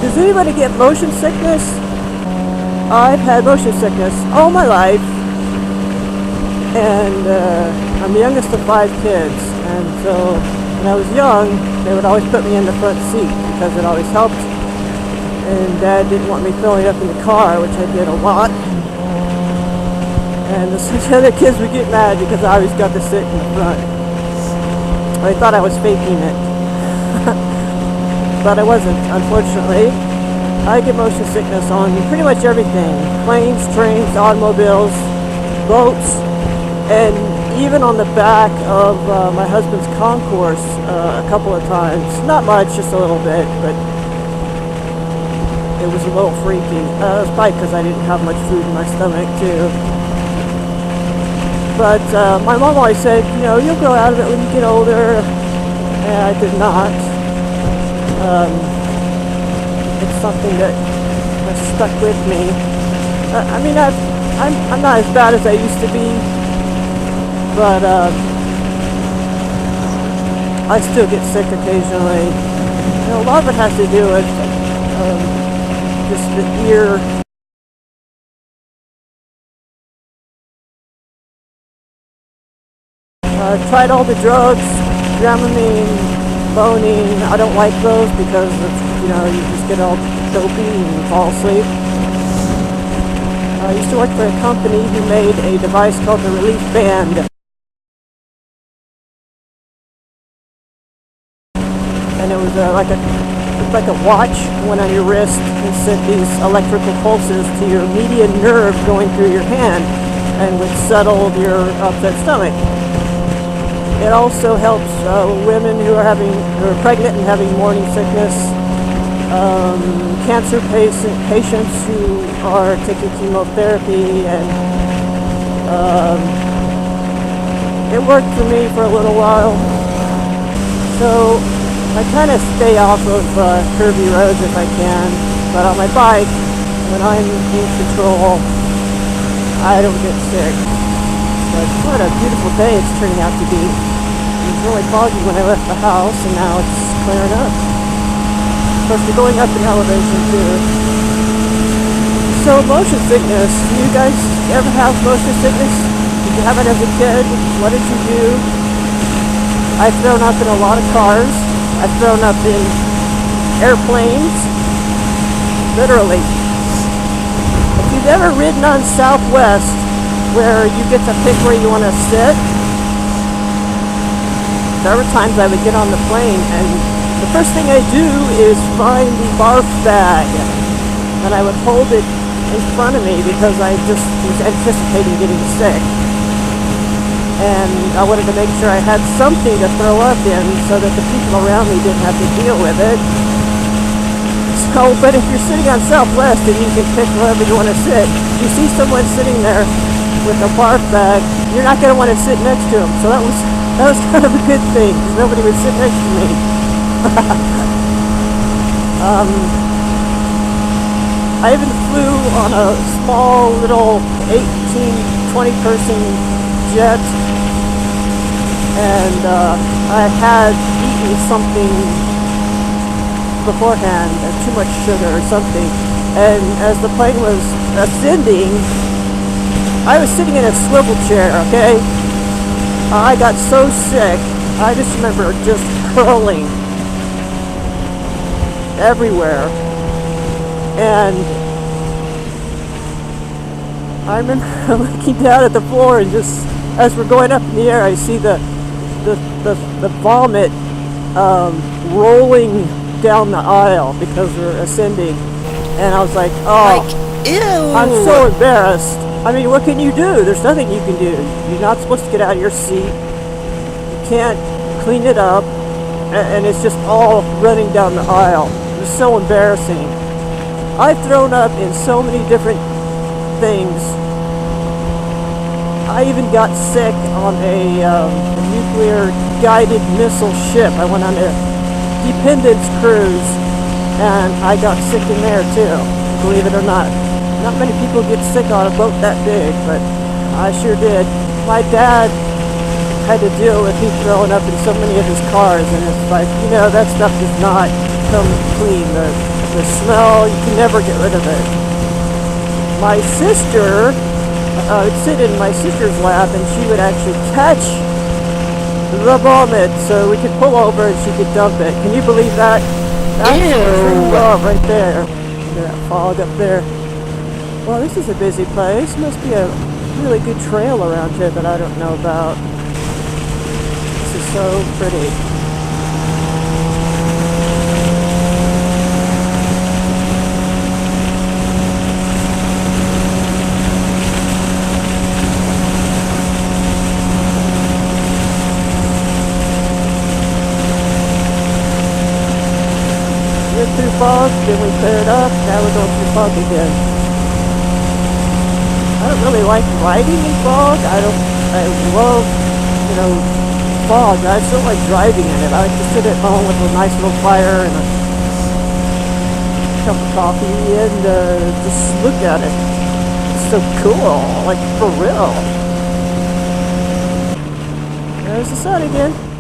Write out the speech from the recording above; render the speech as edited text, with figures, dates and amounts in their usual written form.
Does anybody get motion sickness? I've had motion sickness all my life, and I'm the youngest of 5 kids, and so when I was young, they would always put me in the front seat because it always helped, and Dad didn't want me filling up in the car, which I did a lot, and the other kids would get mad because I always got to sit in the front. I thought I was faking it, but I wasn't, unfortunately. I get motion sickness on pretty much everything. Planes, trains, automobiles, boats, and even on the back of my husband's concourse a couple of times. Not much, just a little bit, but it was a little freaky. It was probably because I didn't have much food in my stomach, too. But my mom always said, you know, you'll grow out of it when you get older. And I did not. It's something that has stuck with me. I mean, I'm not as bad as I used to be, but I still get sick occasionally. You know, a lot of it has to do with just the ear. I've tried all the drugs, Dramamine, Bonine. I don't like those because it's, you know, you just get all dopey and fall asleep. I used to work for a company who made a device called the Relief Band. And it was like a watch went on your wrist and sent these electrical pulses to your median nerve going through your hand and would settle your upset stomach. It also helps women who are pregnant and having morning sickness, cancer patients who are taking chemotherapy, and it worked for me for a little while. So I kind of stay off of curvy roads if I can, but on my bike, when I'm in control, I don't get sick. But what a beautiful day it's turning out to be. It was really foggy when I left the house, and now it's clearing up. Of course, we're going up in elevation too. So motion sickness. Do you guys ever have motion sickness? Did you have it as a kid? What did you do? I've thrown up in a lot of cars. I've thrown up in airplanes. Literally. If you've ever ridden on Southwest, where you get to pick where you want to sit, there were times I would get on the plane and the first thing I do is find the barf bag, and I would hold it in front of me because I just was anticipating getting sick, and I wanted to make sure I had something to throw up in so that the people around me didn't have to deal with it. So, but if you're sitting on Southwest and you can pick wherever you want to sit, you see someone sitting there with a barf bag, you're not going to want to sit next to him. So that was kind of a good thing, because nobody would sit next to me. I even flew on a small little 18, 20 person jet, and I had eaten something beforehand, too much sugar or something, and as the plane was ascending, I was sitting in a swivel chair, okay? I got so sick, I just remember just curling everywhere. And I remember looking down at the floor, and just as we're going up in the air, I see the vomit rolling down the aisle because we're ascending. And I was like, oh, ew. I'm so embarrassed. I mean, what can you do? There's nothing you can do. You're not supposed to get out of your seat. You can't clean it up. And it's just all running down the aisle. It was so embarrassing. I've thrown up in so many different things. I even got sick on a nuclear guided missile ship. I went on a Dependence cruise, and I got sick in there too, believe it or not. Not many people get sick on a boat that big, but I sure did. My dad had to deal with me throwing up in so many of his cars, and it's like, you know, that stuff does not come clean. The The smell, you can never get rid of it. My sister, I would sit in my sister's lap and she would actually catch the vomit so we could pull over and she could dump it. Can you believe that? That's true love right there. Look at that fog up there. Well, this is a busy place. Must be a really good trail around here that I don't know about. This is so pretty. Went through fog, then we cleared up, now we're going through fog again. I don't really like riding in fog. I love, fog. I just don't like driving in it. I like to sit at home with a nice little fire and a cup of coffee and just look at it. It's so cool, like for real. There's the sun again.